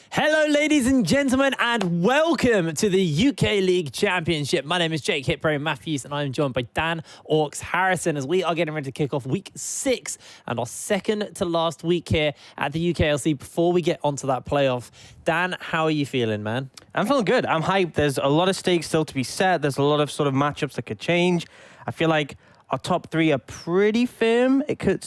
Hello, ladies and gentlemen, and welcome to the UK League Championship. My name is Jake Hitbrain Matthews, and I'm joined by Dan Orcs Harrison as we are getting ready to kick off week 6 and our second to last week here at the UKLC before we get onto that playoff. Dan, how are you feeling, man? I'm feeling good. I'm hyped. There's a lot of stakes still to be set. There's a lot of sort of matchups that could change. I feel like our top 3 are pretty firm. It could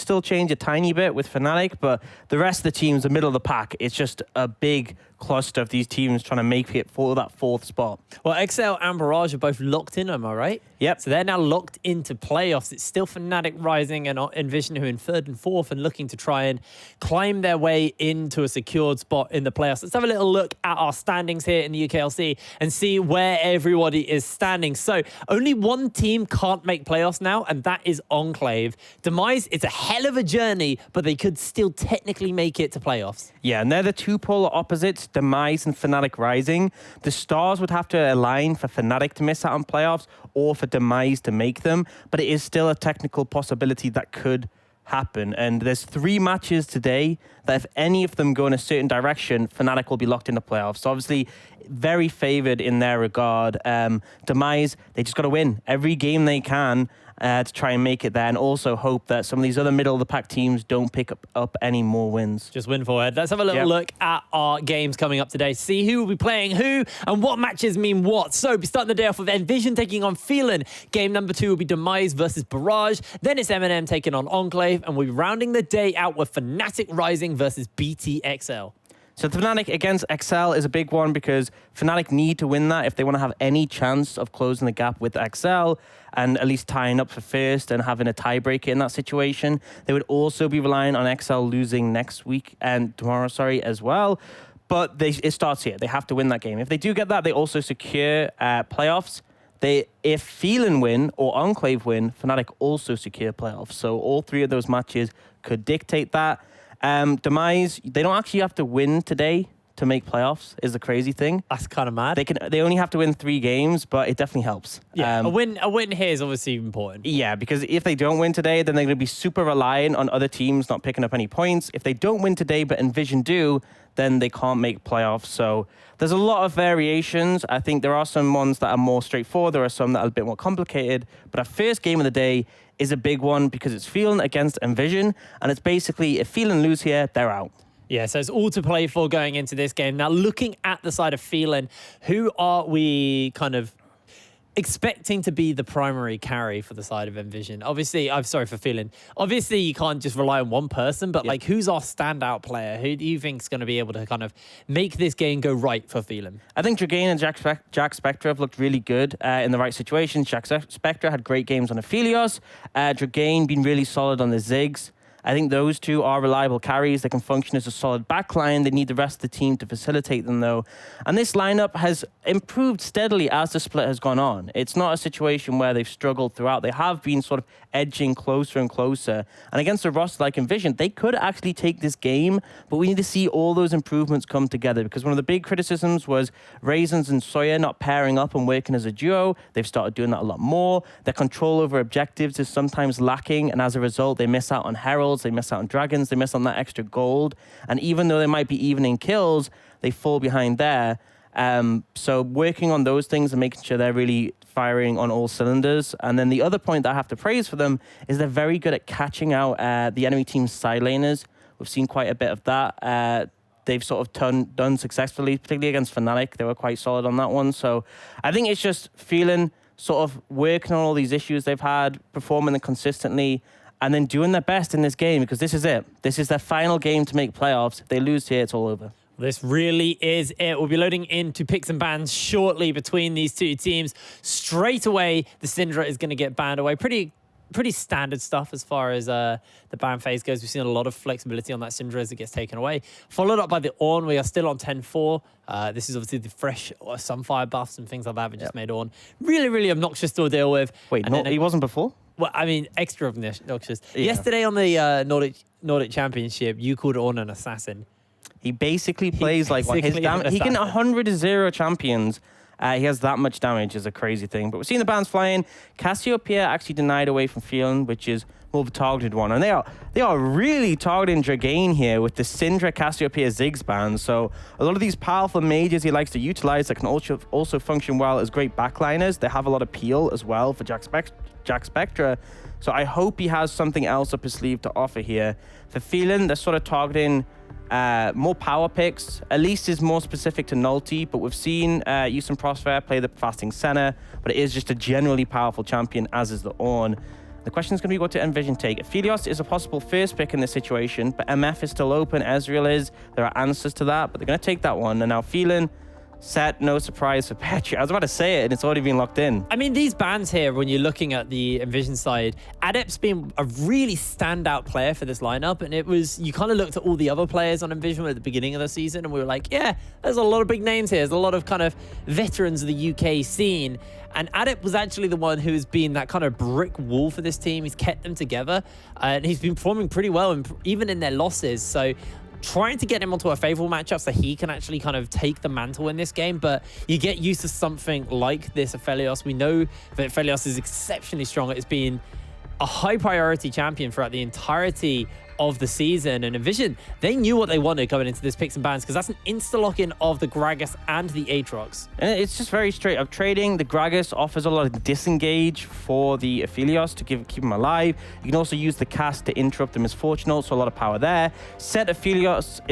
still change a tiny bit with Fnatic, but the rest of the teams, the middle of the pack, it's just a big cluster of these teams trying to make it for that 4th spot. Well, XL and Barrage are both locked in, am I right? Yep. So they're now locked into playoffs. It's still Fnatic rising and NVision who are in 3rd and 4th and looking to try and climb their way into a secured spot in the playoffs. Let's have a little look at our standings here in the UKLC and see where everybody is standing. So only one team can't make playoffs now, and that is Enclave. Demise, it's a hell of a journey, but they could still technically make it to playoffs. Yeah, and they're the two polar opposites, Demise and Fnatic rising. The stars would have to align for Fnatic to miss out on playoffs or for Demise to make them, but it is still a technical possibility that could happen. And there's 3 matches today that if any of them go in a certain direction, Fnatic will be locked into playoffs. So obviously, very favored in their regard. Demise, they just got to win every game they can to try and make it there, and also hope that some of these other middle-of-the-pack teams don't pick up any more wins. Just win forward. Let's have a little look at our games coming up today. See who will be playing who and what matches mean what. So, we're starting the day off with NVision taking on Phelan. Game number 2 will be Demise versus Barrage. Then it's M&M taking on Enclave, and we'll be rounding the day out with Fnatic Rising versus BTXL. So Fnatic against XL is a big one because Fnatic need to win that if they want to have any chance of closing the gap with XL and at least tying up for first and having a tiebreaker in that situation. They would also be relying on XL losing next week and tomorrow, as well. But it starts here. They have to win that game. If they do get that, they also secure playoffs. If Phelan win or Enclave win, Fnatic also secure playoffs. So all 3 of those matches could dictate that. Demise, they don't actually have to win today to make playoffs, is the crazy thing. That's kind of mad. They only have to win 3 games, but it definitely helps. Yeah, a win here is obviously important. Yeah, because if they don't win today, then they're going to be super reliant on other teams not picking up any points. If they don't win today, but NVision do, then they can't make playoffs. So there's a lot of variations. I think there are some ones that are more straightforward. There are some that are a bit more complicated. But our first game of the day is a big one because it's Phelan against NVision. And it's basically, if Phelan lose here, they're out. Yeah, so it's all to play for going into this game. Now, looking at the side of Phelan, who are we kind of expecting to be the primary carry for the side of NVision? Obviously, I'm sorry for Phelan. Obviously, you can't just rely on one person, but like, who's our standout player? Who do you think is going to be able to kind of make this game go right for Phelan? I think Dragain and Jack Spectre have looked really good in the right situations. Jack Spectre had great games on Aphelios. Dragain been really solid on the Ziggs. I think those 2 are reliable carries. They can function as a solid backline. They need the rest of the team to facilitate them, though. And this lineup has improved steadily as the split has gone on. It's not a situation where they've struggled throughout. They have been sort of edging closer and closer. And against a roster like NVision, they could actually take this game, but we need to see all those improvements come together, because one of the big criticisms was Raisins and Sawyer not pairing up and working as a duo. They've started doing that a lot more. Their control over objectives is sometimes lacking, and as a result, they miss out on Heralds, they miss out on Dragons, they miss on that extra gold. And even though they might be even in kills, they fall behind there. So working on those things and making sure they're really firing on all cylinders. And then the other point that I have to praise for them is they're very good at catching out the enemy team's side laners. We've seen quite a bit of that. They've sort of done successfully, particularly against Fnatic. They were quite solid on that one. So I think it's just feeling sort of working on all these issues they've had, performing them consistently, and then doing their best in this game, because this is it. This is their final game to make playoffs. If they lose here, it's all over. This really is it. We'll be loading into picks and bans shortly between these 2 teams. Straight away, the Syndra is going to get banned away. Pretty standard stuff as far as the ban phase goes. We've seen a lot of flexibility on that Syndra as it gets taken away. Followed up by the Ornn. We are still on 10-4. This is obviously the fresh Sunfire buffs and things like that we just made Ornn. Really, really obnoxious to deal with. Wait, he wasn't before? Well, I mean, extra obnoxious. Yeah. Yesterday on the Nordic Championship, you called Ornn an assassin. He basically plays like what his basically he can 100-0 champions. He has that much damage, is a crazy thing. But we're seeing the bans flying. Cassiopeia actually denied away from Phelan, which is more of a targeted one. And they are really targeting Dragain here with the Syndra, Cassiopeia, Ziggs ban. So a lot of these powerful mages he likes to utilize that can also function well as great backliners. They have a lot of peel as well for Jack Spectra. So I hope he has something else up his sleeve to offer here. For Phelan, they're sort of targeting more power picks. Elise is more specific to Nulti, but we've seen Houston Prosper play the Fasting Senna, but it is just a generally powerful champion, as is the Ornn. The question is going to be what to NVision take. Aphelios is a possible first pick in this situation, but MF is still open, Ezreal is. There are answers to that, but they're going to take that one. And now Phelan, set, no surprise for Petri. I was about to say it, and it's already been locked in. I mean, these bans here, when you're looking at the NVision side, Adept's been a really standout player for this lineup, and it was, you kind of looked at all the other players on NVision at the beginning of the season, and we were like, yeah, there's a lot of big names here. There's a lot of kind of veterans of the UK scene. And Adept was actually the one who has been that kind of brick wall for this team. He's kept them together, and he's been performing pretty well, even in their losses. So trying to get him onto a favorable matchup so he can actually kind of take the mantle in this game, but you get used to something like this Aphelios. We know that Aphelios is exceptionally strong. It's been a high priority champion throughout the entirety of the season, and NVision, they knew what they wanted going into this picks and bans, because that's an insta-lock-in of the Gragas and the Aatrox. And it's just very straight up trading. The Gragas offers a lot of disengage for the Aphelios to keep them alive. You can also use the cast to interrupt the Misfortune ult, so a lot of power there. Set Aatrox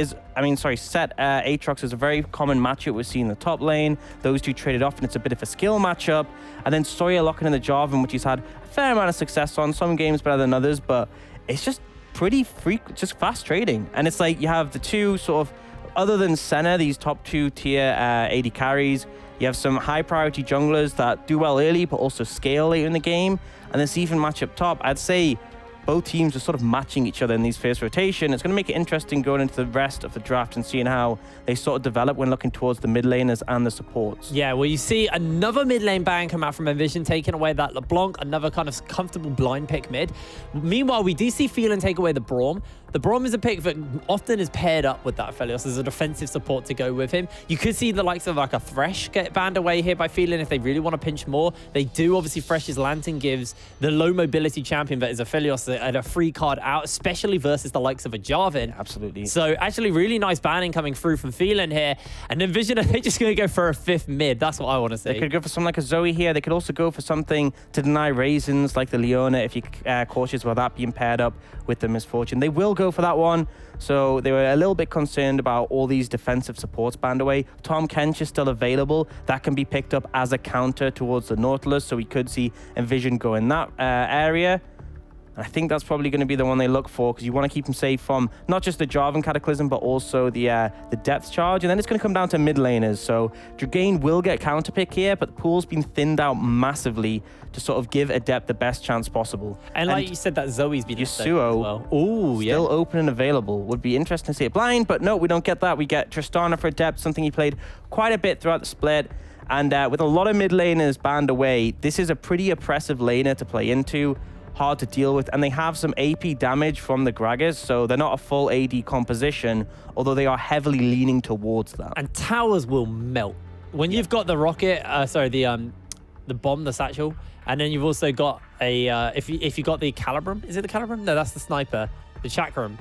is a very common matchup we've seen in the top lane. Those two traded off, and it's a bit of a skill matchup. And then Sawyer locking in the Jarvan, which he's had a fair amount of success on. Some games better than others, but it's just pretty just fast trading. And it's like you have the two sort of, other than Senna, these top 2 tier AD carries, you have some high priority junglers that do well early but also scale later in the game. And this even match up top, I'd say both teams are sort of matching each other in these first rotation. It's going to make it interesting going into the rest of the draft and seeing how they sort of develop when looking towards the mid laners and the supports. Yeah, well, you see another mid lane ban come out from NVision, taking away that LeBlanc, another kind of comfortable blind pick mid. Meanwhile, we do see Phelan take away the Braum. The Braum is a pick that often is paired up with that Aphelios as a defensive support to go with him. You could see the likes of like a Thresh get banned away here by Phelan if they really want to pinch more. They do. Obviously, Thresh's Lantern gives the low mobility champion that is Aphelios a free card out, especially versus the likes of a Jarvan. Yeah, absolutely. So actually really nice banning coming through from Phelan here. And NVision, are they just going to go for a 5th mid? That's what I want to see. They could go for something like a Zoe here. They could also go for something to deny Raisins like the Leona if you're cautious about that being paired up with the Misfortune. They will go for that one. So they were a little bit concerned about all these defensive supports banned away. Tom Kench is still available. That can be picked up as a counter towards the Nautilus. So we could see NVision go in that area. I think that's probably going to be the one they look for, because you want to keep them safe from not just the Jarvan Cataclysm, but also the depth charge. And then it's going to come down to mid laners. So Dragain will get counter pick here, but the pool's been thinned out massively to sort of give Adept the best chance possible. And like you said, that Zoe's been Yasuo well. Ooh, yeah. Still open and available. Would be interesting to see it blind, but no, we don't get that. We get Tristana for Adept, something he played quite a bit throughout the split. And with a lot of mid laners banned away, this is a pretty oppressive laner to play into. Hard to deal with, and they have some AP damage from the Gragas, so they're not a full AD composition, although they are heavily leaning towards that. And towers will melt. When you've got the rocket, the bomb, the satchel, and then you've also got a, if you got the Calibrum, is it the Calibrum? No, that's the sniper, the Chakram.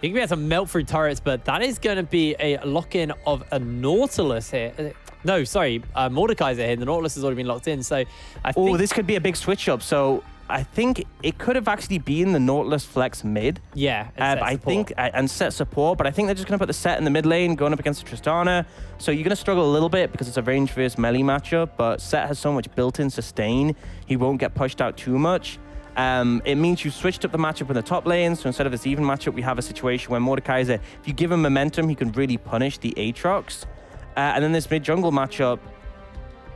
You can be able to melt through turrets, but that is going to be a lock-in of a Nautilus here. No, sorry, Mordekaiser here. The Nautilus has already been locked in, so I think... Oh, this could be a big switch-up, so... I think it could have actually been the Nautilus flex mid. Yeah, and set support, but I think they're just going to put the set in the mid lane going up against the Tristana. So you're going to struggle a little bit because it's a range versus melee matchup, but set has so much built-in sustain, he won't get pushed out too much. It means you switched up the matchup in the top lane, so instead of this even matchup, we have a situation where Mordekaiser, if you give him momentum, he can really punish the Aatrox. And then this mid-jungle matchup,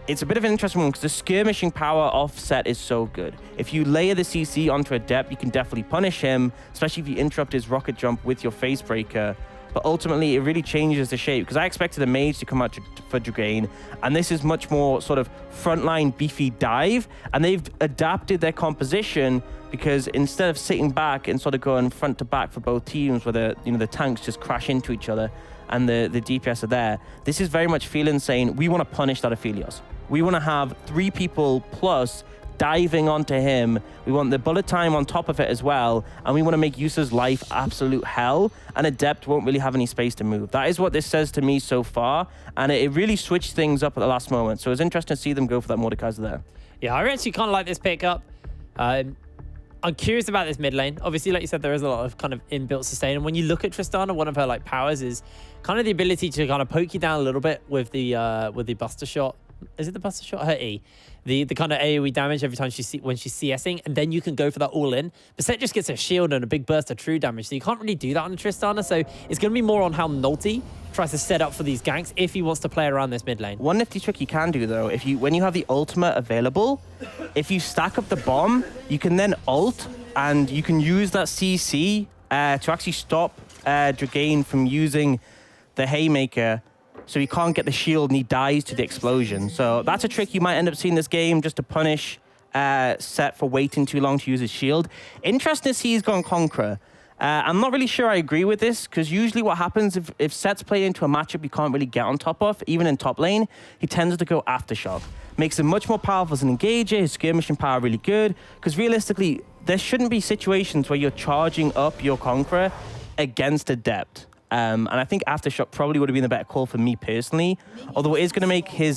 it's a bit of an interesting one because the skirmishing power offset is so good. If you layer the CC onto Adept, you can definitely punish him, especially if you interrupt his rocket jump with your face breaker. But ultimately, it really changes the shape, because I expected a mage to come out for Dragain, and this is much more sort of frontline beefy dive, and they've adapted their composition because instead of sitting back and sort of going front to back for both teams where the tanks just crash into each other and the DPS are there, this is very much Phelan saying, we want to punish that Aphelios. We want to have 3 people plus diving onto him. We want the bullet time on top of it as well. And we want to make Yusa's life absolute hell. And Adept won't really have any space to move. That is what this says to me so far. And it really switched things up at the last moment. So it's interesting to see them go for that Mordekaiser there. Yeah, I actually kind of like this pickup. I'm curious about this mid lane. Obviously, like you said, there is a lot of kind of inbuilt sustain. And when you look at Tristana, one of her like powers is kind of the ability to kind of poke you down a little bit with the Buster Shot. Is it the Buster Shot? Her E. The kind of AoE damage every time when she's CSing, and then you can go for that all in. Beset just gets a shield and a big burst of true damage, so you can't really do that on a Tristana. So it's going to be more on how Nolty tries to set up for these ganks if he wants to play around this mid lane. One nifty trick you can do though, when you have the ultimate available, if you stack up the bomb, you can then ult and you can use that CC to actually stop Dragain from using the Haymaker, so he can't get the shield and he dies to the explosion. So that's a trick you might end up seeing this game, just to punish Set for waiting too long to use his shield. Interesting to see he's gone Conqueror. I'm not really sure I agree with this, because usually what happens if Set's play into a matchup you can't really get on top of, even in top lane, he tends to go Aftershock. Makes him much more powerful as an engager, his skirmishing power really good, because realistically, there shouldn't be situations where you're charging up your Conqueror against Adept. And I think Aftershock probably would have been a better call for me personally, although it is going to make his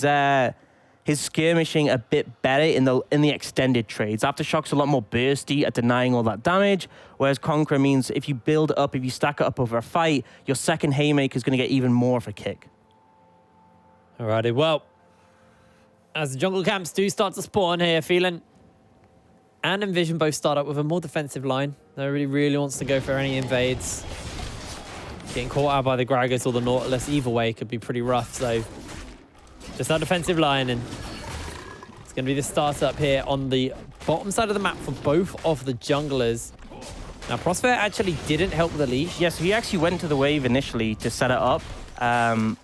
skirmishing a bit better in the extended trades. Aftershock's a lot more bursty at denying all that damage, whereas Conqueror means if you build it up, if you stack it up over a fight, your second Haymaker is going to get even more of a kick. Alrighty, well, as the jungle camps do start to spawn here, Phelan and NVision both start up with a more defensive line. Nobody really wants to go for any invades. Getting caught out by the Gragas or the Nautilus, either way, could be pretty rough. So just our defensive line, and it's going to be the startup here on the bottom side of the map for both of the junglers. Now, Prosphere actually didn't help with the leash. Yes, he actually went to the wave initially to set it up. I'm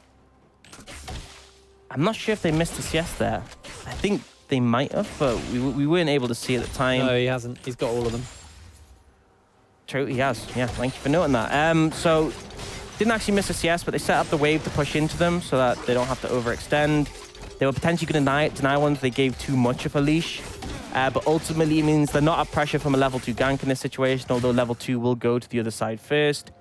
not sure if they missed a CS there. I think they might have, but we weren't able to see at the time. No, he hasn't. He's got all of them. True, he has. Yeah, thank you for noting that. So, didn't actually miss a CS, but they set up the wave to push into them so that they don't have to overextend. They were potentially going to deny one if they gave too much of a leash. But ultimately, it means they're not at pressure from a level 2 gank in this situation, although level 2 will go to the other side first.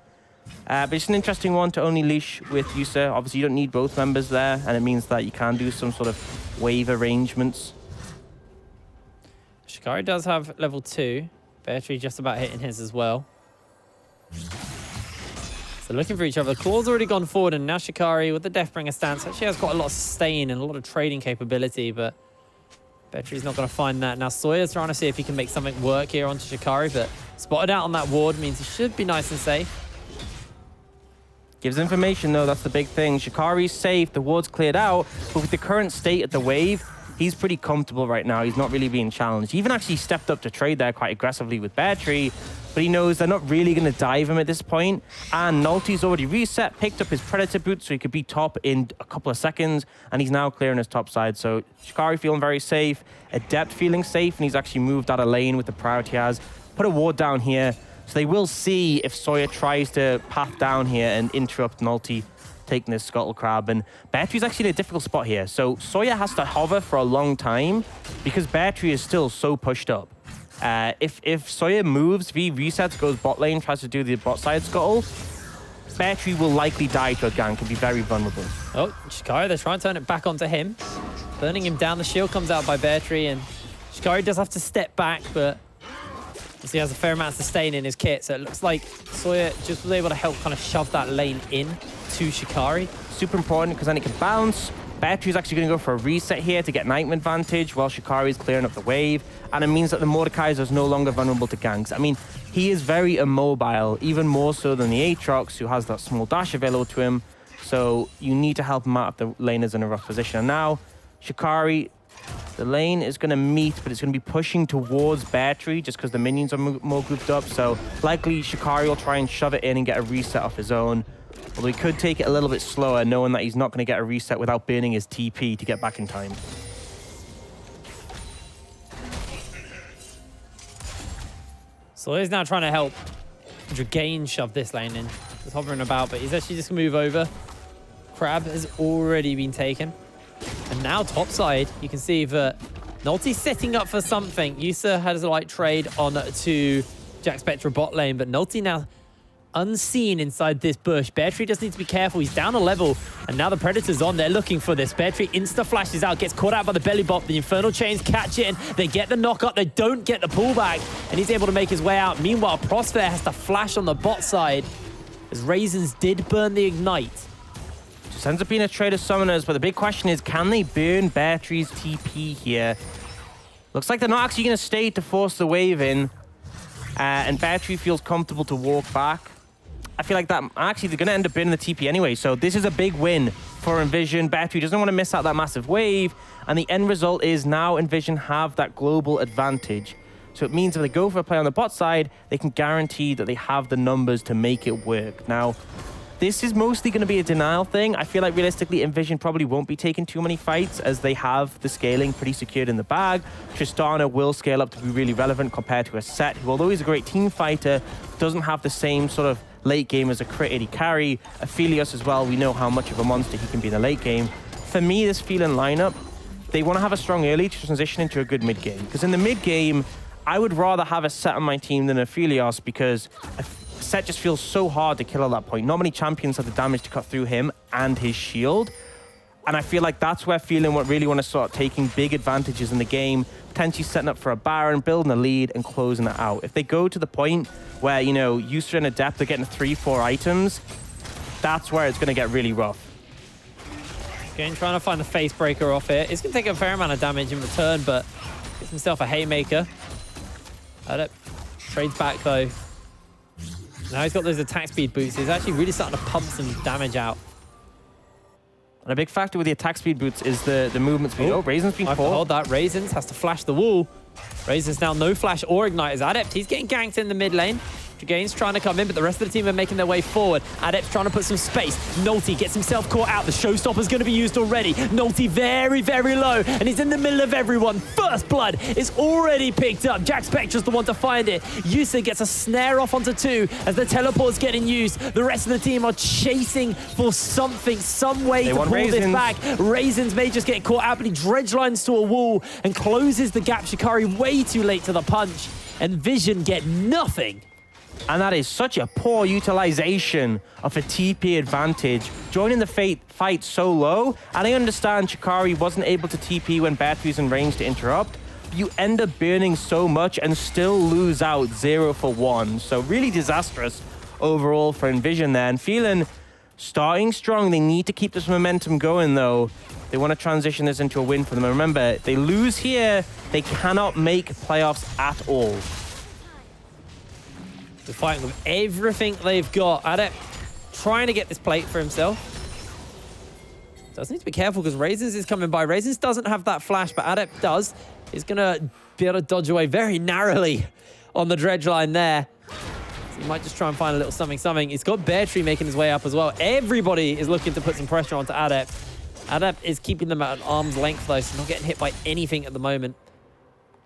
But it's an interesting one to only leash with Yusa. Obviously, you don't need both members there, and it means that you can do some sort of wave arrangements. Shikari does have level 2. Beatrice just about hitting his as well. So looking for each other. Claw's already gone forward, and now Shikari with the Deathbringer stance actually has got a lot of sustain and a lot of trading capability, but Beatrice's not going to find that. Now Sawyer's trying to see if he can make something work here onto Shikari, but spotted out on that ward means he should be nice and safe. Gives information though, that's the big thing. Shikari's safe, the ward's cleared out, but with the current state of the wave, he's pretty comfortable right now. He's not really being challenged. He even actually stepped up to trade there quite aggressively with Beatrice, but he knows they're not really going to dive him at this point. And Nolty's already reset, picked up his Predator boot so he could be top in a couple of seconds, and he's now clearing his top side. So Shikari feeling very safe, Adept feeling safe, and he's actually moved out of lane with the priority he has. Put a ward down here, so they will see if Sawyer tries to path down here and interrupt Nolty taking this Scuttle Crab. And Beatrice's actually in a difficult spot here. So Sawyer has to hover for a long time because Beatrice is still so pushed up. If Sawyer moves, V resets, goes bot lane, tries to do the bot side Scuttle, Beatrice will likely die to a gank and be very vulnerable. Oh, Shikari, they're trying to turn it back onto him. Burning him down, the shield comes out by Beatrice, and Shikari does have to step back, but he has a fair amount of sustain in his kit, so it looks like Sawyer just was able to help kind of shove that lane in to Shikari. Super important because then it can bounce. Beatrice is actually going to go for a reset here to get an item advantage while Shikari is clearing up the wave, and it means that the Mordekaiser is no longer vulnerable to ganks. I mean, he is very immobile, even more so than the Aatrox, who has that small dash available to him, so you need to help him out if the lane is in a rough position. And now, Shikari, the lane is going to meet, but it's going to be pushing towards Beatrice just because the minions are more grouped up, so likely Shikari will try and shove it in and get a reset off his own. Although he could take it a little bit slower, knowing that he's not going to get a reset without burning his TP to get back in time. So he's now trying to help Dragain shove this lane in. Just hovering about, but he's actually just going to move over. Crab has already been taken. And now topside, you can see that Nolty setting up for something. Yusa has a light trade on to Jack Spectra bot lane, but Nolty now unseen inside this bush. Bear Tree does need to be careful. He's down a level, and now the Predator's on. They're looking for this. Bear Tree insta-flashes out, gets caught out by the belly bop. The Infernal Chains catch it, and they get the knock-up. They don't get the pullback, and he's able to make his way out. Meanwhile, Prosphere has to flash on the bot side, as Raisins did burn the Ignite. Just ends up being a trade of summoners, but the big question is, can they burn Bear Tree's TP here? Looks like they're not actually going to stay to force the wave in, and Bear Tree feels comfortable to walk back. I feel like that actually they're going to end up burning the TP anyway, so this is a big win for NVision. Bear Tree doesn't want to miss out that massive wave, and the end result is now NVision have that global advantage. So it means if they go for a play on the bot side, they can guarantee that they have the numbers to make it work. Now, this is mostly going to be a denial thing. I feel like realistically, NVision probably won't be taking too many fights as they have the scaling pretty secured in the bag. Tristana will scale up to be really relevant compared to a Set, who although he's a great team fighter, doesn't have the same sort of late game as a crit AD carry. Aphelios as well, we know how much of a monster he can be in the late game. For me, this Phelan lineup, they want to have a strong early to transition into a good mid game. Because in the mid game, I would rather have a Set on my team than a Aphelios, because a Set just feels so hard to kill at that point. Not many champions have the damage to cut through him and his shield. And I feel like that's where Phelan really want to start taking big advantages in the game, potentially setting up for a Baron, building a lead, and closing it out. If they go to the point where, you know, Yusa and Adept are getting 3-4 items, that's where it's going to get really rough. Again, trying to find the face breaker off here. It's going to take a fair amount of damage in return, but gets himself a haymaker. Adept trades back, though. Now he's got those attack speed boots. He's actually really starting to pump some damage out. And a big factor with the attack speed boots is the movement speed. Oh, Raisin's been caught. Hold that. Raisins has to flash the wall. Raisins now no flash or ignite as Adept. He's getting ganked in the mid lane. Dragain's trying to come in, but the rest of the team are making their way forward. Adept's trying to put some space. Nolty gets himself caught out. The showstopper's going to be used already. Nolty very, very low, and he's in the middle of everyone. First blood is already picked up. Jack Spectra's the one to find it. Yusa gets a snare off onto 2 as the teleport's getting used. The rest of the team are chasing for something, some way to pull this back. Raisins may just get caught out, but he dredge lines to a wall and closes the gap. Shikari way too late to the punch, and Vision get nothing. And that is such a poor utilization of a TP advantage. Joining the fight so low, and I understand Shikari wasn't able to TP when Bear Tree's in range to interrupt. You end up burning so much and still lose out 0 for 1. So really disastrous overall for NVision there. And Phelan starting strong. They need to keep this momentum going though. They want to transition this into a win for them. And remember, if they lose here, they cannot make playoffs at all. They're fighting with everything they've got. Adept trying to get this plate for himself. Does need to be careful because Raisins is coming by. Raisins doesn't have that flash, but Adept does. He's going to be able to dodge away very narrowly on the dredge line there. So he might just try and find a little something. He's got Bear Tree making his way up as well. Everybody is looking to put some pressure onto Adept. Adept is keeping them at an arm's length though, so not getting hit by anything at the moment.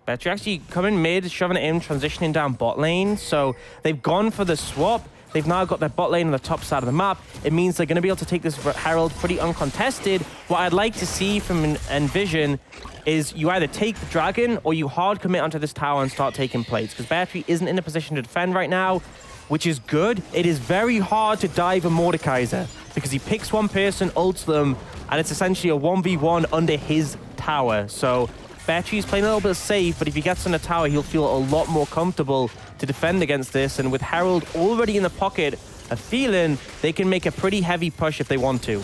Bear Tree actually coming mid, shoving it in, transitioning down bot lane. So they've gone for the swap. They've now got their bot lane on the top side of the map. It means they're going to be able to take this Herald pretty uncontested. What I'd like to see from NVision is you either take the dragon or you hard commit onto this tower and start taking plates. Because Bear Tree isn't in a position to defend right now, which is good. It is very hard to dive a Mordekaiser because he picks one person, ults them, and it's essentially a 1v1 under his tower. So Bear Tree's playing a little bit safe, but if he gets on the tower, he'll feel a lot more comfortable to defend against this. And with Herald already in the pocket of Phelan, they can make a pretty heavy push if they want to.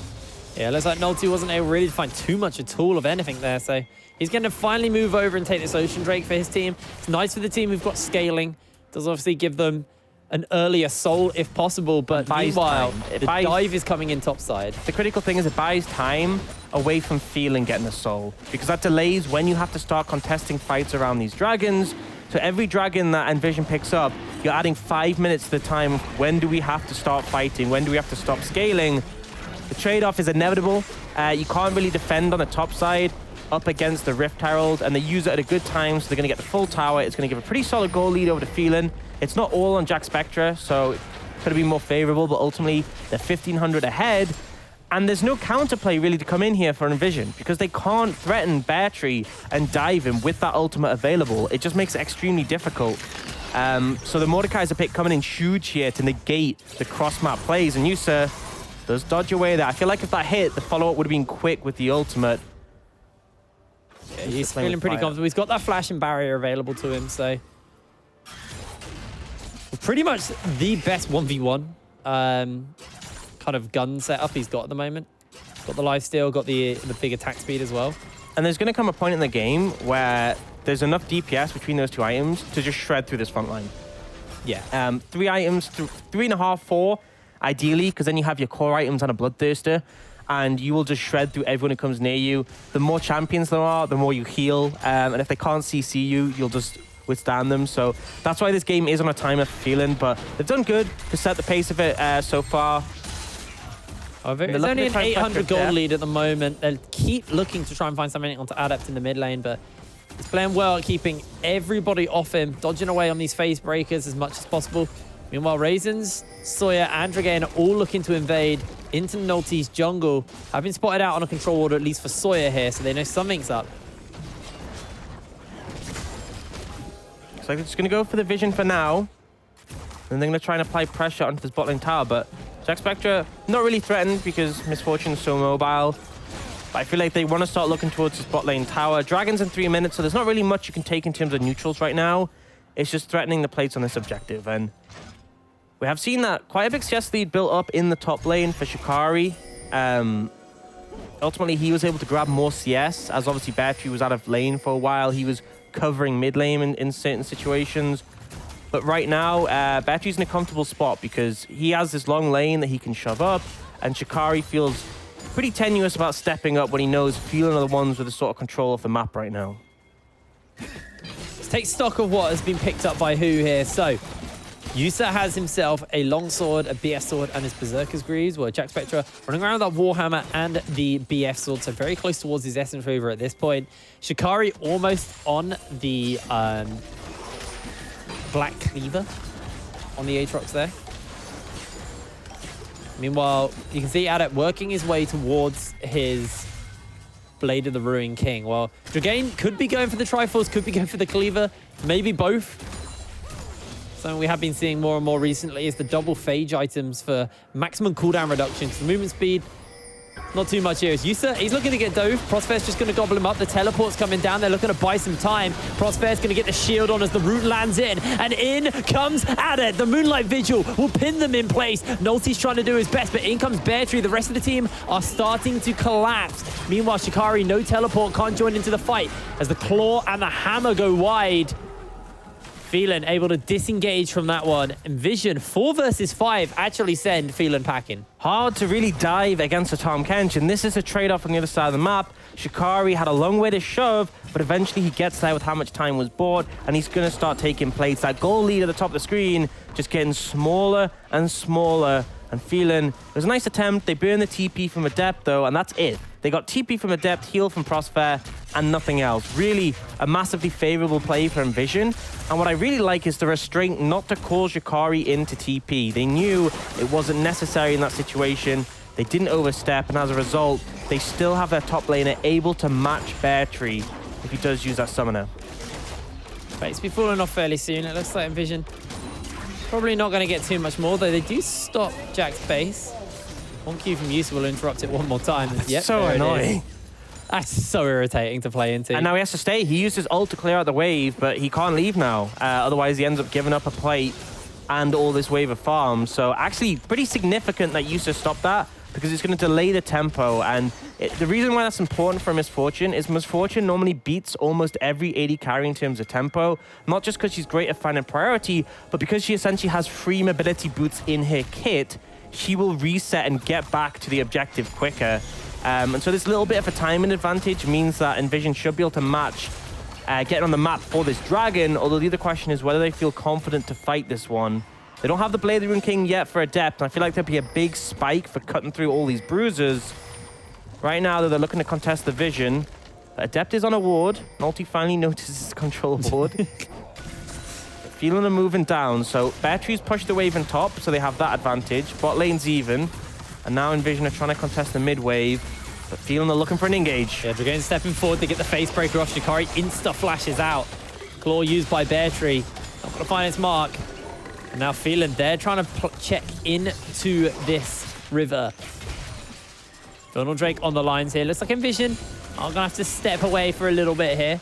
Yeah, looks like Nolty wasn't able really to find too much at all of anything there. So he's going to finally move over and take this Ocean Drake for his team. It's nice for the team who've got scaling. Does obviously give them an earlier soul if possible, but meanwhile, the dive is coming in topside. The critical thing is it buys time away from Phelan getting a soul, because that delays when you have to start contesting fights around these dragons. So every dragon that NVision picks up, you're adding 5 minutes to the time. When do we have to start fighting? When do we have to stop scaling? The trade-off is inevitable. You can't really defend on the top side up against the Rift Herald, and they use it at a good time, so they're going to get the full tower. It's going to give a pretty solid goal lead over to Phelan. It's not all on Jack Spectra, so it could have been more favorable, but ultimately they're 1,500 ahead. And there's no counterplay really to come in here for NVision because they can't threaten Bear Tree and dive him with that ultimate available. It just makes it extremely difficult. So the Mordekaiser pick coming in huge here to negate the cross-map plays. And Yusa does dodge away there. I feel like if that hit, the follow-up would have been quick with the ultimate. Yeah, he's feeling pretty comfortable. He's got that flash and barrier available to him, so... Pretty much the best 1v1 kind of gun setup he's got at the moment. Got the lifesteal, got the big attack speed as well. And there's going to come a point in the game where there's enough DPS between those two items to just shred through this front line. Yeah. 3 items, 3.5, 4, ideally, because then you have your core items and a Bloodthirster, and you will just shred through everyone who comes near you. The more champions there are, the more you heal, and if they can't CC you, you'll just withstand them. So that's why this game is on a timer for Phelan, but they've done good to set the pace of it so far. It's only an 800 gold lead at the moment. They'll keep looking to try and find something onto Adept in the mid lane, but he's playing well at keeping everybody off him, dodging away on these phase breakers as much as possible. Meanwhile, Raisins, Sawyer, and Dragain are all looking to invade into Nolty's jungle. Have been spotted out on a control order, at least for Sawyer here, so they know something's up. Looks like they're just going to go for the vision for now. And they're going to try and apply pressure onto this bot lane tower, but Jack Spectre not really threatened because Misfortune is so mobile. But I feel like they want to start looking towards this bot lane tower. Dragon's in 3 minutes, so there's not really much you can take in terms of neutrals right now. It's just threatening the plates on this objective. And we have seen that quite a big CS lead built up in the top lane for Shikari. Ultimately, he was able to grab more CS, as obviously Bear Tree was out of lane for a while. He was covering mid lane in certain situations. But right now, Bear Tree's in a comfortable spot because he has this long lane that he can shove up, and Shikari feels pretty tenuous about stepping up when he knows Phelan are the ones with the sort of control of the map right now. Let's take stock of what has been picked up by who here. So, Yusa has himself a longsword, a BF sword, and his Berserker's Greaves, while Jack Spectre running around with that Warhammer and the BF sword, so very close towards his Essence Reaver at this point. Shikari almost on the Black Cleaver on the Aatrox there. Meanwhile, you can see Adept working his way towards his Blade of the Ruin King. Well, Dragain could be going for the Triforce, could be going for the Cleaver, maybe both. Something we have been seeing more and more recently is the double Phage items for maximum cooldown reductions. The movement speed, not too much here. Yusa, he's looking to get dove. Prosper's just going to gobble him up. The teleport's coming down. They're looking to buy some time. Prosper's going to get the shield on as the root lands in. And in comes Adept. The Moonlight Vigil will pin them in place. Nolty's trying to do his best, but in comes Bear Tree. The rest of the team are starting to collapse. Meanwhile, Shikari, no teleport, can't join into the fight as the Claw and the Hammer go wide. Phelan able to disengage from that one. NVision 4 versus 5 actually send Phelan packing. Hard to really dive against a Tahm Kench, and this is a trade-off on the other side of the map. Shikari had a long way to shove, but eventually he gets there with how much time was bought, and he's going to start taking plates. That goal lead at the top of the screen just getting smaller and smaller. And Phelan, it was a nice attempt. They burn the TP from Adept, though, and that's it. They got TP from Adept, heal from Prosper, and nothing else. Really a massively favorable play for NVision. And what I really like is the restraint not to call Shikari into TP. They knew it wasn't necessary in that situation. They didn't overstep, and as a result, they still have their top laner able to match Bear Tree if he does use that summoner. But it's be falling off fairly soon. It looks like NVision probably not going to get too much more, though they do stop Jack's base. One Q from Yusa will interrupt it one more time. Yep, so annoying. That's so irritating to play into. And now he has to stay. He used his ult to clear out the wave, but he can't leave now. Otherwise, he ends up giving up a plate and all this wave of farms. So actually, pretty significant that Yusa stopped that because it's going to delay the tempo. And the reason why that's important for Misfortune is Misfortune normally beats almost every AD carry in terms of tempo. Not just because she's great at finding priority, but because she essentially has free mobility boots in her kit. She will reset and get back to the objective quicker. And so this little bit of a timing advantage means that NVision should be able to match getting on the map for this dragon, although the other question is whether they feel confident to fight this one. They don't have the Blade of the Ruin King yet for Adept, and I feel like there'd be a big spike for cutting through all these bruisers. Right now, they're looking to contest the vision. Adept is on a ward. Nolty finally notices his control board. Phelan are moving down, so Bear Tree's pushed the wave on top, so they have that advantage. Bot lane's even. And now NVision are trying to contest the mid wave, but Phelan are looking for an engage. Yeah, Dragain stepping forward to get the face breaker off. Shikari insta flashes out. Claw used by Bear Tree. Not going to find its mark. And now Phelan, they're trying to check into this river. Donald Drake on the lines here. Looks like NVision are going to have to step away for a little bit here.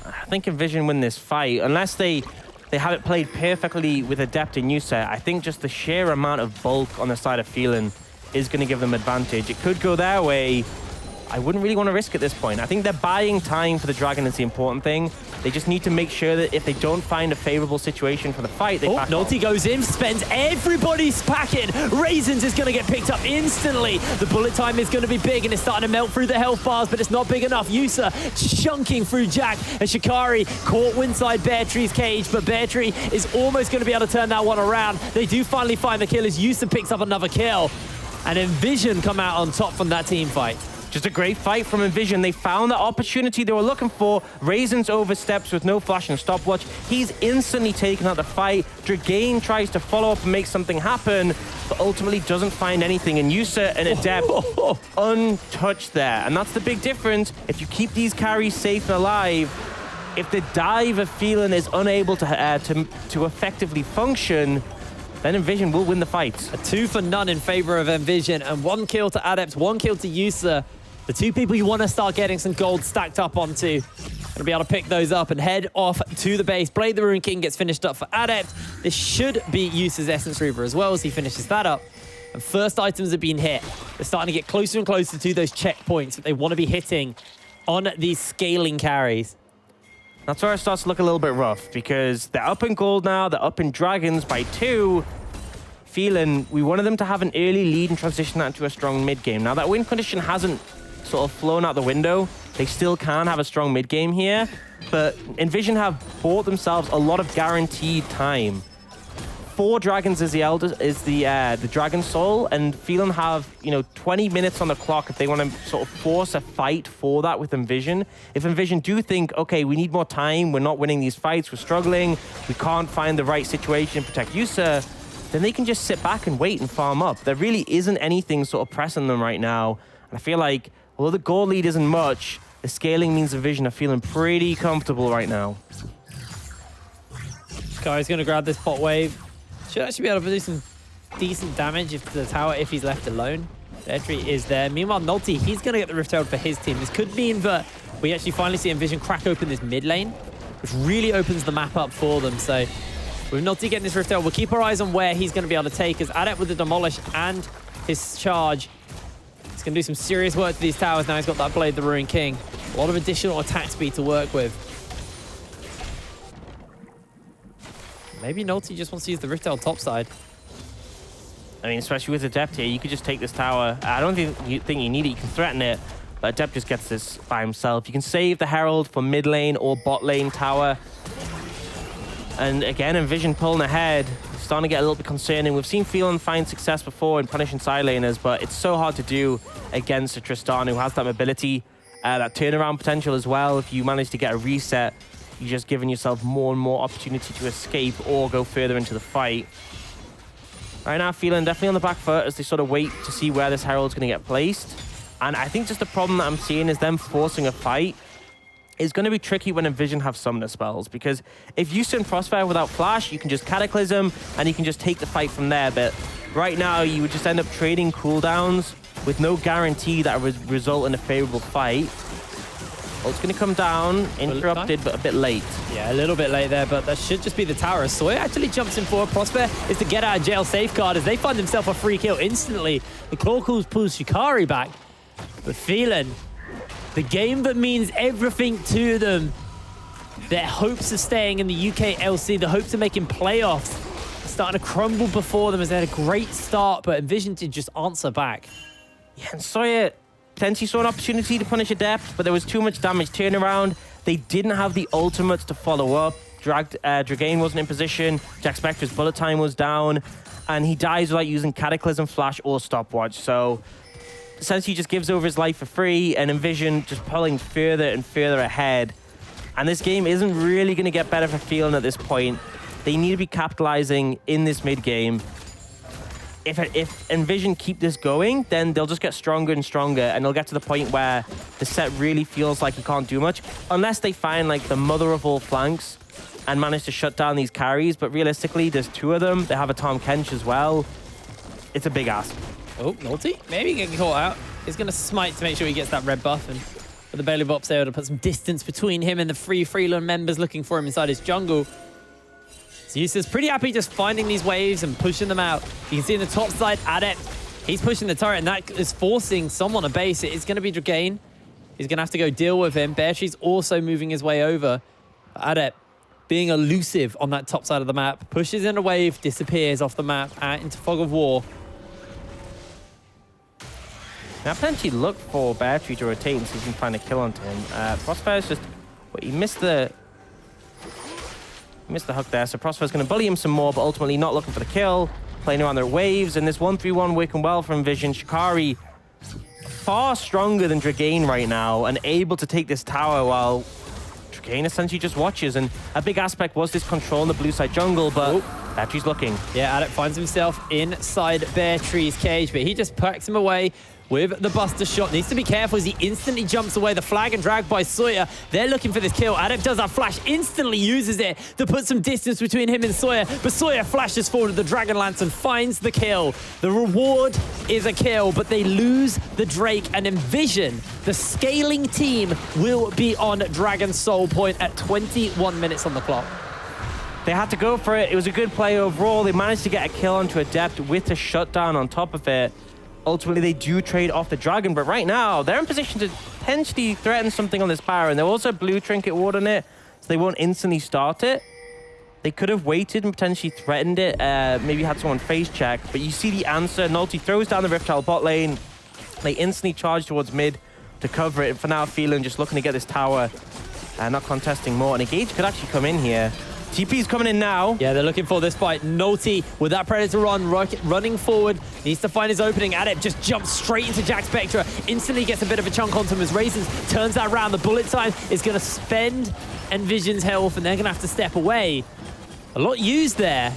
I think NVision win this fight, unless they have it played perfectly with Adept and Yusa. I think just the sheer amount of bulk on the side of Phelan is going to give them advantage. It could go their way. I wouldn't really want to risk at this point. I think they're buying time for the Dragon is the important thing. They just need to make sure that if they don't find a favorable situation for the fight, they back Nulty off. goes in, spends everybody's packet. Raisins is going to get picked up instantly. The bullet time is going to be big, and it's starting to melt through the health bars, but it's not big enough. Yusa chunking through Jack, and Shikari caught inside Bear Tree's cage, but Bear Tree is almost going to be able to turn that one around. They do finally find the kill as Yusa picks up another kill, and NVision come out on top from that team fight. Just a great fight from NVision. They found the opportunity they were looking for. Raisins oversteps with no flash and stopwatch. He's instantly taken out the fight. Dragain tries to follow up and make something happen, but ultimately doesn't find anything. And Yusa and Adept untouched there. And that's the big difference. If you keep these carries safe and alive, if the dive of Phelan is unable to effectively function, then NVision will win the fight. A 2 for none in favor of NVision, and 1 kill to Adept, 1 kill to Yusa. The two people you want to start getting some gold stacked up onto. Gonna be able to pick those up and head off to the base. Blade the Rune King gets finished up for Adept. This should be Yusa's Essence Reaver as well as he finishes that up. And first items have been hit. They're starting to get closer and closer to those checkpoints that they want to be hitting on these scaling carries. That's where it starts to look a little bit rough, because they're up in gold now, they're up in dragons by 2. Phelan, we wanted them to have an early lead and transition that into a strong mid game. Now that win condition hasn't sort of flown out the window, they still can have a strong mid game here, but NVision have bought themselves a lot of guaranteed time. 4 dragons is the dragon soul, and Phelan have 20 minutes on the clock if they want to sort of force a fight for that with NVision. If NVision do think, okay, we need more time, we're not winning these fights, we're struggling, we can't find the right situation to protect Yusa, then they can just sit back and wait and farm up. There really isn't anything sort of pressing them right now, and I feel like although the goal lead isn't much, the scaling means NVision are feeling pretty comfortable right now. Sky's going to grab this bot wave. Should actually be able to do some decent damage to the tower if he's left alone. Bear Tree is there. Meanwhile, Nulty, he's going to get the Rift Herald for his team. This could mean that we actually finally see NVision crack open this mid lane, which really opens the map up for them. So with Nulty getting this Rift Herald, we'll keep our eyes on where he's going to be able to take, as Adept with the Demolish and his charge. He's going to do some serious work to these towers. Now he's got that Blade the Ruin King. A lot of additional attack speed to work with. Maybe Nulty just wants to use the Rift Herald topside. I mean, especially with Adept here, you could just take this tower. I don't think you need it. You can threaten it, but Adept just gets this by himself. You can save the Herald for mid lane or bot lane tower. And again, NVision pulling ahead. It's starting to get a little bit concerning. We've seen Phelan find success before in punishing side laners, but it's so hard to do against a Tristan who has that mobility, that turnaround potential as well. If you manage to get a reset, you're just giving yourself more and more opportunity to escape or go further into the fight. Right now, Phelan definitely on the back foot as they sort of wait to see where this Herald's going to get placed. And I think just the problem that I'm seeing is them forcing a fight is going to be tricky when NVision have summoner spells, because if you send Frostfire without flash, you can just Cataclysm and you can just take the fight from there. But right now, you would just end up trading cooldowns with no guarantee that would result in a favorable fight. Well, it's going to come down, interrupted, but a bit late. Yeah, a little bit late there, but that should just be the tower. As Sawyer actually jumps in forward. Prosper is the get out of jail safeguard as they find themselves a free kill instantly. The Claw pulls Shikari back, but Phelan, the game that means everything to them, their hopes of staying in the UKLC, the hopes of making playoffs, are starting to crumble before them as they had a great start, but NVision did just answer back. Yeah, and Sawyer potentially saw an opportunity to punish Adept, but there was too much damage turnaround. They didn't have the ultimates to follow up. Dragain wasn't in position. Jack Spectre's bullet time was down, and he dies without using Cataclysm, Flash, or Stopwatch. So essentially just gives over his life for free, and NVision just pulling further and further ahead. And this game isn't really going to get better for Phelan at this point. They need to be capitalizing in this mid game. if NVision keep this going, then they'll just get stronger and stronger, and they'll get to the point where the set really feels like you can't do much, unless they find like the mother of all flanks and manage to shut down these carries. But realistically, there's 2 of them. They have a Tom Kench as well. It's a big ask. Oh, Naughty, maybe getting caught out. He's going to smite to make sure he gets that red buff, and with the Bailey Bops able to put some distance between him and the Phelan members looking for him inside his jungle. So Yusa's pretty happy just finding these waves and pushing them out. You can see in the top side, Adept, he's pushing the turret, and that is forcing someone to base it. It's going to be Dragain. He's going to have to go deal with him. Beartree's also moving his way over. Adept being elusive on that top side of the map. Pushes in a wave, disappears off the map, out into Fog of War. Now, potentially look for Beartree to rotate and see if he can find a kill onto him. Prosper's just... Well, he missed the hook there, so Prosper's going to bully him some more, but ultimately not looking for the kill. Playing around their waves, and this 1-3-1 working well for NVision. Shikari far stronger than Dragain right now, and able to take this tower while Dragain essentially just watches. And a big aspect was this control in the blue side jungle, but Beartree's looking. Yeah, Adept finds himself inside Beartree's cage, but he just packs him away with the Buster Shot. Needs to be careful as he instantly jumps away. The flag and drag by Sawyer. They're looking for this kill. Adept does that flash, instantly uses it to put some distance between him and Sawyer. But Sawyer flashes forward with the Dragon Lance and finds the kill. The reward is a kill, but they lose the Drake, and NVision, the scaling team, will be on Dragon Soul Point at 21 minutes on the clock. They had to go for it. It was a good play overall. They managed to get a kill onto Adept with a shutdown on top of it. Ultimately, they do trade off the Dragon, but right now, they're in position to potentially threaten something on this Baron. They're also blue trinket ward on it, so they won't instantly start it. They could have waited and potentially threatened it, maybe had someone face check, but you see the answer. Nulty throws down the Rift Tile bot lane. They instantly charge towards mid to cover it. And for now, Phelan just looking to get this tower, not contesting more. And Engage could actually come in here. TP's coming in now. Yeah, they're looking for this fight. Naughty with that Predator running forward. Needs to find his opening. Adept just jumps straight into Jack Spectra. Instantly gets a bit of a chunk onto him as Raisins turns that around. The bullet time is going to spend NVision's health, and they're going to have to step away. A lot used there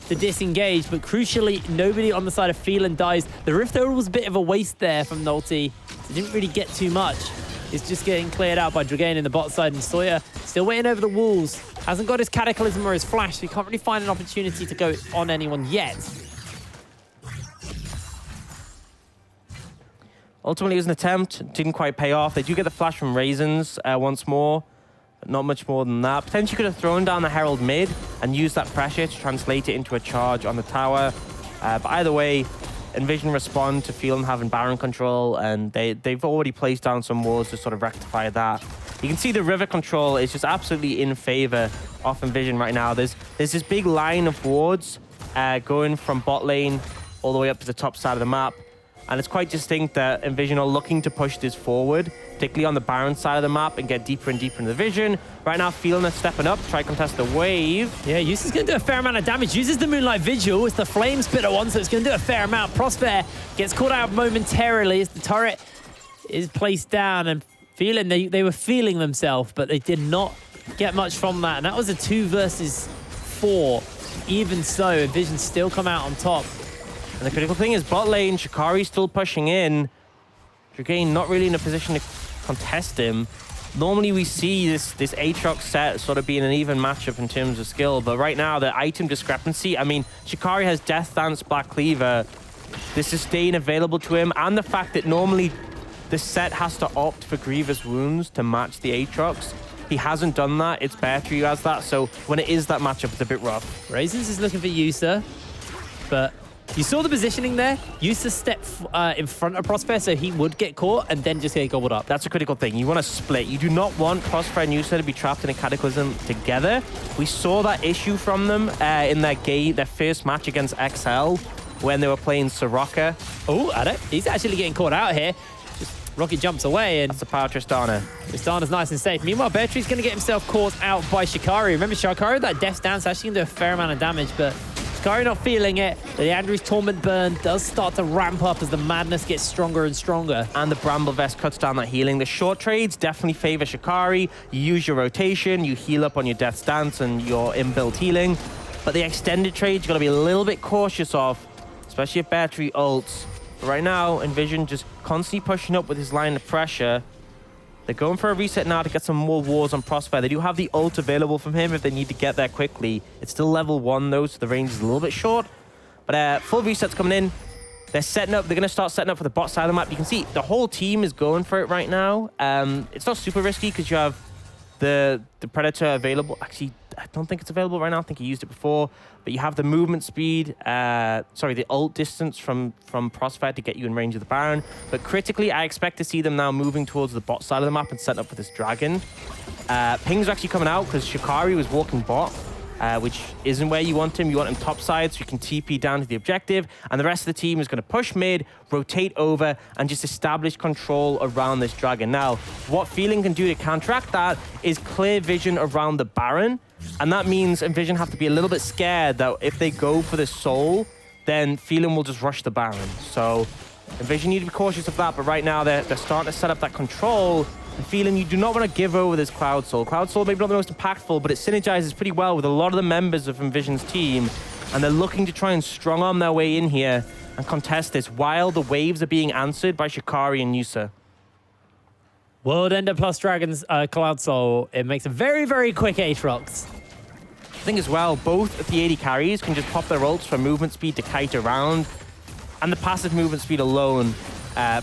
to disengage, but crucially, nobody on the side of Phelan dies. The Rift Herald was a bit of a waste there from Naughty. He didn't really get too much. It's just getting cleared out by Dragain in the bot side, and Sawyer still waiting over the walls. Hasn't got his Cataclysm or his Flash, so he can't really find an opportunity to go on anyone yet. Ultimately, it was an attempt. Didn't quite pay off. They do get the Flash from Raisins once more, but not much more than that. Potentially could have thrown down the Herald mid and used that pressure to translate it into a charge on the tower. But either way, NVision respond to Phelan having Baron control, and they've already placed down some walls to sort of rectify that. You can see the river control is just absolutely in favor of NVision right now. There's this big line of wards going from bot lane all the way up to the top side of the map. And it's quite distinct that NVision are looking to push this forward, particularly on the Baron side of the map, and get deeper and deeper into the vision. Right now, Phelan is stepping up, try to contest the wave. Yeah, Yusa's going to do a fair amount of damage. Uses the Moonlight Vigil. It's the Flame Spitter one, so it's going to do a fair amount. Prosper gets caught out momentarily as the turret is placed down, and Phelan, they were feeling themselves, but they did not get much from that. And that was a 2 versus 4. Even so, NVision still come out on top. And the critical thing is bot lane, Shikari still pushing in. Dragain not really in a position to contest him. Normally we see this Aatrox set sort of being an even matchup in terms of skill, but right now the item discrepancy, I mean, Shikari has Death Dance, Black Cleaver, the sustain available to him, and the fact that normally the set has to opt for Grievous Wounds to match the Aatrox. He hasn't done that. It's Beartree who has that, so when it is that matchup, it's a bit rough. Raisins is looking for Yusa, but you saw the positioning there. Yusa stepped in front of Prosper, so he would get caught and then just get gobbled up. That's a critical thing. You want to split. You do not want Prosper and Yusa to be trapped in a Cataclysm together. We saw that issue from them in their first match against XL when they were playing Soraka. Oh, Adept. He's actually getting caught out here. Just Rocket jumps away, and that's the power Tristana. Tristana's nice and safe. Meanwhile, Beartree's going to get himself caught out by Shikari. Remember, Shikari, that Death Dance actually going to do a fair amount of damage, but Shikari not feeling it. The Andrew's Torment Burn does start to ramp up as the madness gets stronger and stronger. And the Bramble Vest cuts down that healing. The short trades definitely favor Shikari. You use your rotation, you heal up on your Death Stance and your inbuilt healing. But the extended trades, you've got to be a little bit cautious of. especially if Battery ults. But right now, NVision just constantly pushing up with his line of pressure. They're going for a reset now to get some more wars on Prospect. They do have the ult available from him if they need to get there quickly. It's still level 1 though, so the range is a little bit short. But full reset's coming in. They're setting up. They're going to start setting up for the bot side of the map. You can see the whole team is going for it right now. It's not super risky because you have the Predator available. Actually, I don't think it's available right now. I think he used it before. But you have the movement speed, the ult distance from Prospect to get you in range of the Baron. But critically, I expect to see them now moving towards the bot side of the map and setting up for this Dragon. Ping's actually coming out because Shikari was walking bot, which isn't where you want him. You want him top side so you can TP down to the objective. And the rest of the team is going to push mid, rotate over, and just establish control around this Dragon. Now, what Phelan can do to counteract that is clear vision around the Baron. And that means NVision have to be a little bit scared that if they go for the Soul, then Phelan will just rush the Baron. So NVision need to be cautious of that, but right now they're starting to set up that control. And Phelan, you do not want to give over this Cloud Soul. Cloud Soul maybe not the most impactful, but it synergizes pretty well with a lot of the members of NVision's team. And they're looking to try and strong arm their way in here and contest this while the waves are being answered by Shikari and Yusa. World Ender plus Dragon's Cloud Soul. It makes a very, very quick Aatrox. I think as well, both of the AD carries can just pop their ults from movement speed to kite around. And the passive movement speed alone,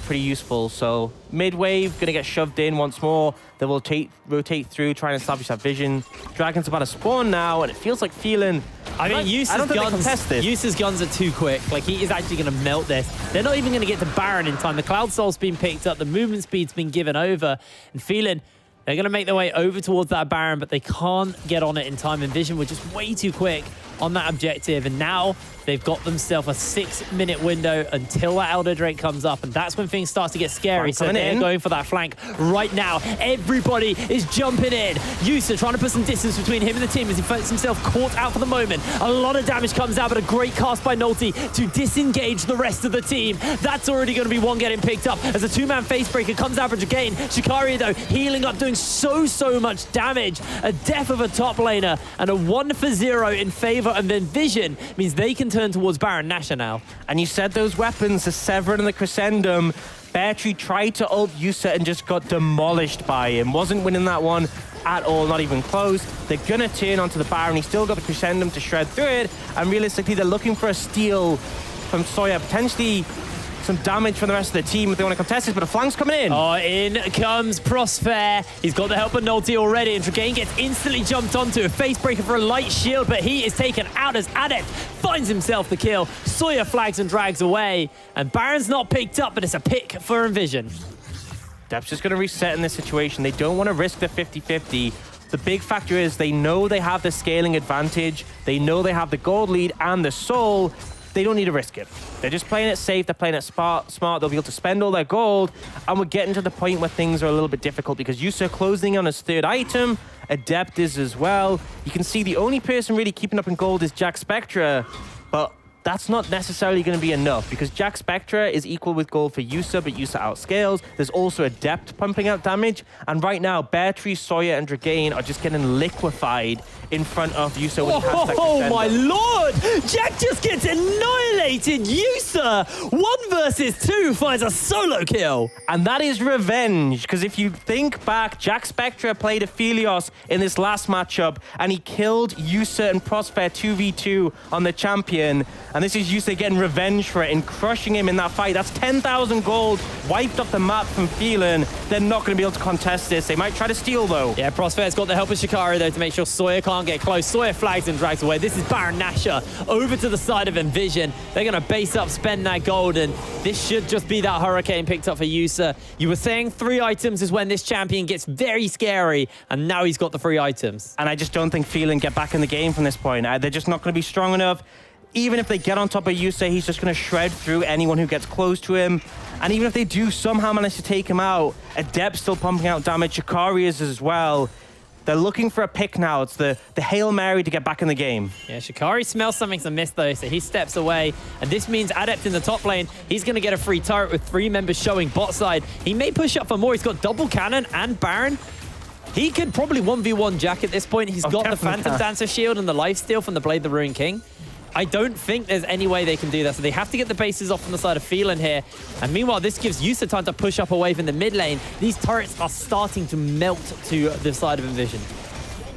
pretty useful. So mid-wave, gonna get shoved in once more. They will rotate through, trying to establish that vision. Dragon's about to spawn now, and it feels like Phelan... I mean, Yusa's guns are too quick. Like, he is actually going to melt this. They're not even going to get to Baron in time. The Cloud Soul's been picked up. The movement speed's been given over. And Phelan, they're going to make their way over towards that Baron, but they can't get on it in time. NVision were just way too quick on that objective. And now they've got themselves a 6-minute window until that Elder Drake comes up. And that's when things start to get scary. So they're going for that flank right now. Everybody is jumping in. Yusa trying to put some distance between him and the team as he finds himself caught out for the moment. A lot of damage comes out, but a great cast by Nolte to disengage the rest of the team. That's already going to be one getting picked up as a 2-man facebreaker comes out for Dragain. Shikari, though, healing up, doing so much damage. A death of a top laner and a 1-for-0 in favor of NVision means they can turn towards Baron Nashor now. And you said those weapons, the Severin and the Crescendum. Beartree tried to ult Yusa and just got demolished by him. Wasn't winning that one at all, not even close. They're gonna turn onto the Baron. He's still got the Crescendum to shred through it. And realistically, they're looking for a steal from Sawyer. Potentially some damage from the rest of the team if they want to contest this, but a flank's coming in. Oh, in comes Prosper. He's got the help of Nolte already, and Dragain gets instantly jumped onto. A facebreaker for a light shield, but he is taken out as Adept finds himself the kill. Sawyer flags and drags away, and Baron's not picked up, but it's a pick for NVision. Dep's just going to reset in this situation. They don't want to risk the 50-50. The big factor is they know they have the scaling advantage. They know they have the gold lead and the soul. They don't need to risk it. They're just playing it safe. They're playing it smart. They'll be able to spend all their gold. And we're getting to the point where things are a little bit difficult because Yusa closing on his 3rd item. Adept is as well. You can see the only person really keeping up in gold is Jack Spectra. But that's not necessarily going to be enough because Jack Spectra is equal with gold for Yusa, but Yusa outscales. There's also Adept pumping out damage. And right now, Beartree, Sawyer, and Dragain are just getting liquefied in front of Yusa with Oh my lord! Jack just gets annihilated! Yusa, 1 versus 2, finds a solo kill. And that is revenge, because if you think back, Jack Spectra played Aphelios in this last matchup, and he killed Yusa and Prosper 2v2 on the champion. And this is Yusa getting revenge for it and crushing him in that fight. That's 10,000 gold wiped off the map from Phelan. They're not going to be able to contest this. They might try to steal, though. Yeah, Prosper's got the help of Shikari, though, to make sure Sawyer can't get close. Sawyer flags and drags away. This is Baron Nashor over to the side of NVision. They're going to base up, spend that gold, and this should just be that Hurricane picked up for Yusa. You were saying 3 items is when this champion gets very scary, and now he's got the 3 items. And I just don't think Phelan get back in the game from this point. They're just not going to be strong enough. Even if they get on top of Yusa, he's just going to shred through anyone who gets close to him. And even if they do somehow manage to take him out, Adept's still pumping out damage. Shikari is as well. They're looking for a pick now. It's the Hail Mary to get back in the game. Yeah, Shikari smells something's amiss, though, so he steps away. And this means Adept in the top lane, he's going to get a free turret with 3 members showing bot side. He may push up for more. He's got double cannon and Baron. He could probably 1v1 Jack at this point. He's got the Phantom Dancer shield and the lifesteal from the Blade the Ruined King. I don't think there's any way they can do that. So they have to get the bases off on the side of Phelan here. And meanwhile, this gives Yusa time to push up a wave in the mid lane. These turrets are starting to melt to the side of NVision.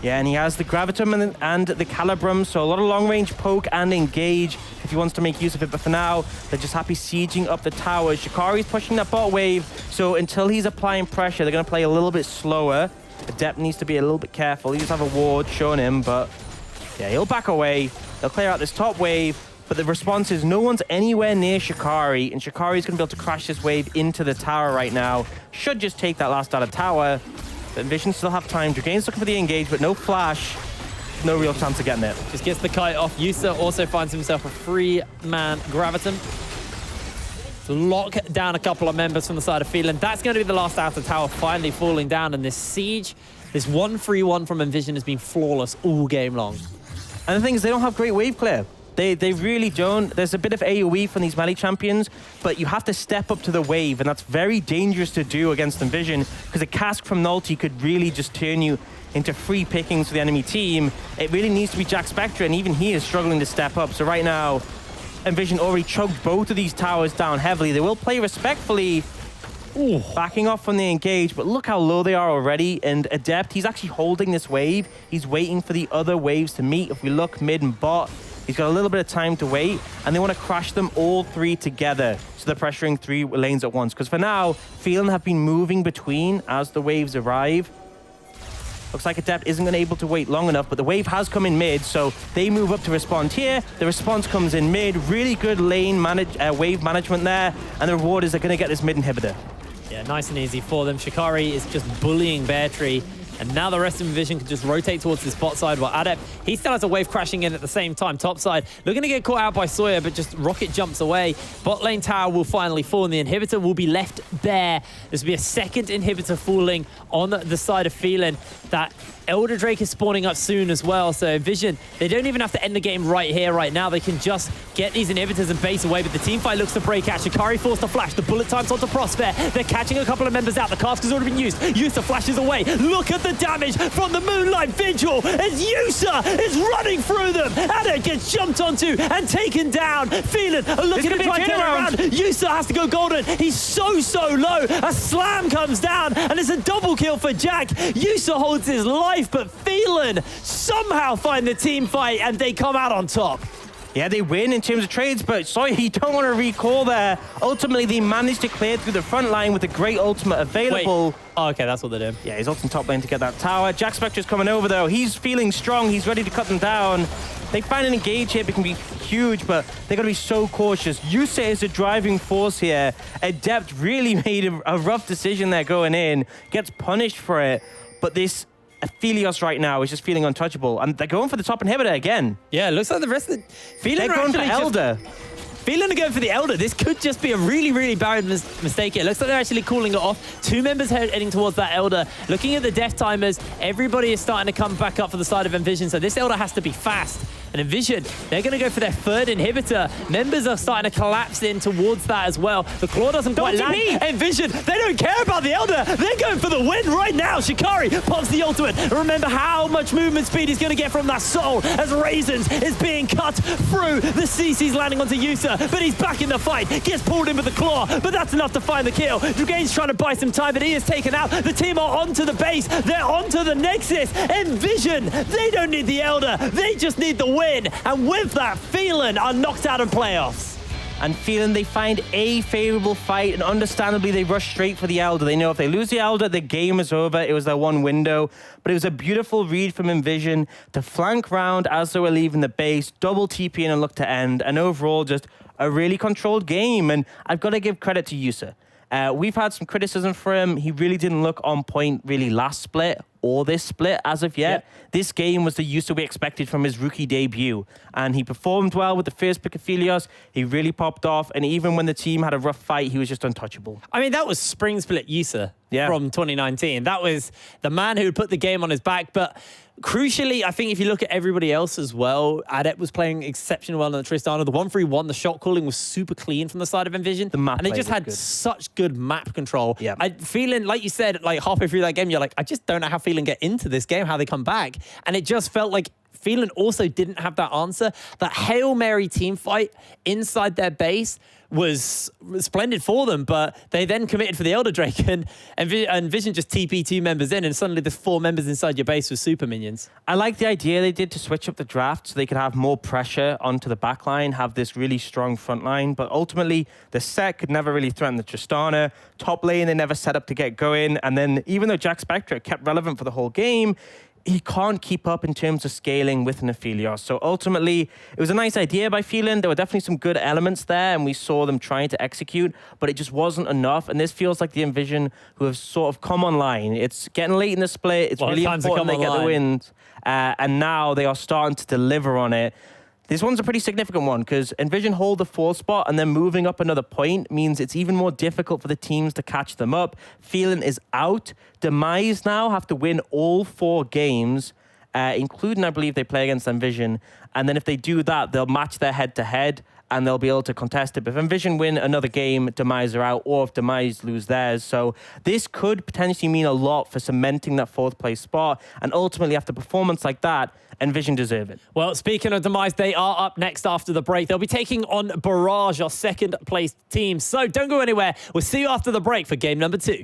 Yeah, and he has the Gravitum and the Calibrum, so a lot of long-range poke and engage if he wants to make use of it. But for now, they're just happy sieging up the towers. Shikari's pushing that bot wave, so until he's applying pressure, they're going to play a little bit slower. Adept needs to be a little bit careful. He does have a ward showing him, but yeah, he'll back away. They'll clear out this top wave, but the response is no one's anywhere near Shikari, and Shikari's going to be able to crash this wave into the tower right now. Should just take that last out of tower. But NVision still have time. Dragain's looking for the engage, but no flash. No real chance of getting it. Just gets the kite off. Yusa also finds himself a 3-man Graviton. To lock down a couple of members from the side of Phelan. That's going to be the last outer tower finally falling down, and this siege, this 1-3-1 from NVision has been flawless all game long. And the thing is, they don't have great wave clear. They really don't. There's a bit of AoE from these melee champions, but you have to step up to the wave, and that's very dangerous to do against NVision, because a cask from Nulty could really just turn you into free pickings for the enemy team. It really needs to be Jack Spectre, and even he is struggling to step up. So right now, NVision already chugged both of these towers down heavily. They will play respectfully. Ooh, backing off from the engage, but look how low they are already. And Adept, he's actually holding this wave. He's waiting for the other waves to meet. If we look mid and bot, he's got a little bit of time to wait, and they want to crash them all three together. So they're pressuring 3 lanes at once. Because for now, Phelan have been moving between as the waves arrive. Looks like Adept isn't going to be able to wait long enough, but the wave has come in mid, so they move up to respond here. The response comes in mid. Really good lane wave management there, and the reward is they're going to get this mid inhibitor. Yeah, nice and easy for them. Shikari is just bullying Bear Tree. And now the rest of NVision can just rotate towards this bot side, while Adept, he still has a wave crashing in at the same time. Top side, looking to get caught out by Sawyer, but just Rocket jumps away. Bot lane tower will finally fall, and the inhibitor will be left there. This will be a second inhibitor falling on the side of Phelan. That Elder Drake is spawning up soon as well, so NVision, they don't even have to end the game right here, right now. They can just get these inhibitors and base away, but the team fight looks to break out. Shikari forced to flash. The bullet time's onto Prosper. They're catching a couple of members out. The cask has already been used. Yusa flashes away. Look at the damage from the Moonlight Vigil as Yusa is running through them. Ada gets jumped onto and taken down. Phelan looking to try and turn around. Yusa has to go golden. He's so low. A slam comes down, and it's a double kill for Jack. Yusa holds his life, but Phelan somehow find the team fight, and they come out on top. Yeah, they win in terms of trades, but sorry, you don't want to recall there. Ultimately, they managed to clear through the front line with a great ultimate available. Wait. Oh, okay, that's what they're doing. Yeah, he's ulting top lane to get that tower. Jack Spectre's coming over, though. He's feeling strong. He's ready to cut them down. They find an engage here. It can be huge, but they got to be so cautious. Yusa is a driving force here. Adept really made a rough decision there going in. Gets punished for it, but this Aphelios right now is just feeling untouchable, and they're going for the top inhibitor again. Yeah, it looks like the rest of the... Phelan they're going for Elder. Phelan are going for the Elder. This could just be a really bad mistake here. It looks like they're actually calling it off. 2 members heading towards that Elder. Looking at the death timers, everybody is starting to come back up for the side of NVision, so this Elder has to be fast. And NVision, they're going to go for their 3rd inhibitor. Members are starting to collapse in towards that as well. The claw doesn't quite land. NVision, they don't care about the Elder. They're going for the win right now. Shikari pops the ultimate. Remember how much movement speed he's going to get from that soul as Raisins is being cut through. The CC's landing onto Yusa, but he's back in the fight. Gets pulled in with the claw, but that's enough to find the kill. Dragain's trying to buy some time, but he is taken out. The team are onto the base. They're onto the Nexus. NVision, they don't need the Elder. They just need the win. And with that, Phelan are knocked out of playoffs. And Phelan, they find a favorable fight, and understandably, they rush straight for the Elder. They know if they lose the Elder, the game is over. It was their one window. But it was a beautiful read from NVision to flank round as they were leaving the base, double TP in and look to end, and overall just a really controlled game. And I've got to give credit to Yusa. We've had some criticism for him. He really didn't look on point really last split or this split as of yet. Yep. This game was the Yusa we expected from his rookie debut. And he performed well with the first pick of Aphelios. He really popped off. And even when the team had a rough fight, he was just untouchable. I mean, that was spring split Yusa from 2019. That was the man who put the game on his back. But crucially, I think if you look at everybody else as well, Adept was playing exceptionally well on the Tristana. The 1-3-1, the shot calling was super clean from the side of NVision. The map and they just had such good map control. Yep. I feeling, like you said, like halfway through that game, you're like, I just don't know how Phelan get into this game, how they come back. And it just felt like Phelan also didn't have that answer. That Hail Mary team fight inside their base was splendid for them, but they then committed for the Elder Drake, and NVision just TP 2 members in, and suddenly there's 4 members inside your base with super minions. I like the idea they did to switch up the draft so they could have more pressure onto the back line, have this really strong front line, but ultimately the set could never really threaten the Tristana. Top lane, they never set up to get going, and then even though Jack Spectre kept relevant for the whole game, he can't keep up in terms of scaling with an Aphelios. So ultimately, it was a nice idea by Phelan. There were definitely some good elements there, and we saw them trying to execute, but it just wasn't enough. And this feels like the NVision who have sort of come online. It's getting late in the split. It's really important they get the wins. And now they are starting to deliver on it. This one's a pretty significant one because NVision hold the 4th spot and then moving up another point means it's even more difficult for the teams to catch them up. Phelan is out. Demise now have to win all 4 games, including, I believe, they play against NVision. And then if they do that, they'll match their head-to-head and they'll be able to contest it. But if NVision win another game, Demise are out, or if Demise lose theirs. So this could potentially mean a lot for cementing that 4th place spot. And ultimately, after performance like that, NVision deserve it. Well, speaking of Demise, they are up next after the break. They'll be taking on Barrage, our 2nd place team. So don't go anywhere. We'll see you after the break for game number 2.